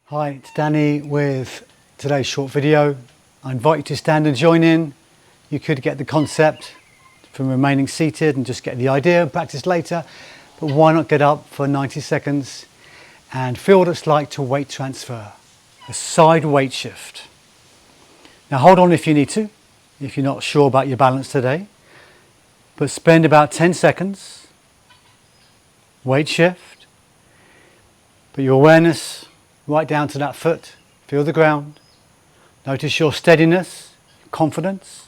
Hi, it's Danny with today's short video. I invite you to stand and join in. You could get the concept from remaining seated and just get the idea and practice later, but why not get up for 90 seconds and feel what it's like to weight transfer, a side weight shift. Now hold on if you need to, if you're not sure about your balance today, but spend about 10 seconds, weight shift, put your awareness right down to that foot, feel the ground, notice your steadiness, confidence,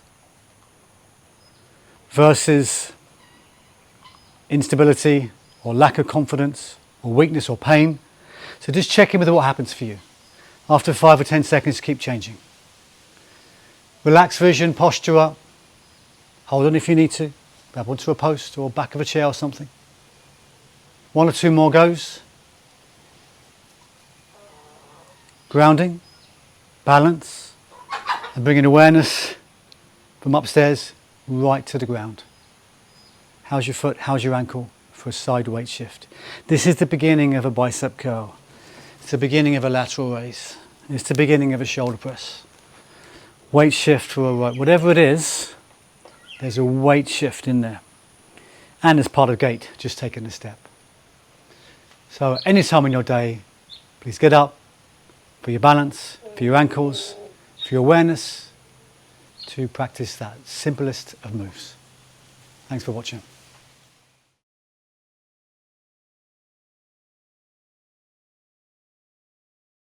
versus instability or lack of confidence or weakness or pain. So just check in with what happens for you. After 5 or 10 seconds, keep changing. Relax vision, posture up. Hold on if you need to. Grab onto a post or back of a chair or something. 1 or 2 more goes. Grounding, balance, and bringing awareness from upstairs right to the ground. How's your foot? How's your ankle for a side weight shift? This is the beginning of a bicep curl. It's the beginning of a lateral raise. It's the beginning of a shoulder press. Weight shift for a right. Whatever it is, there's a weight shift in there. And as part of gait, just taking a step. So any time in your day, please get up, for your balance, for your ankles, for your awareness, to practice that simplest of moves. Thanks for watching.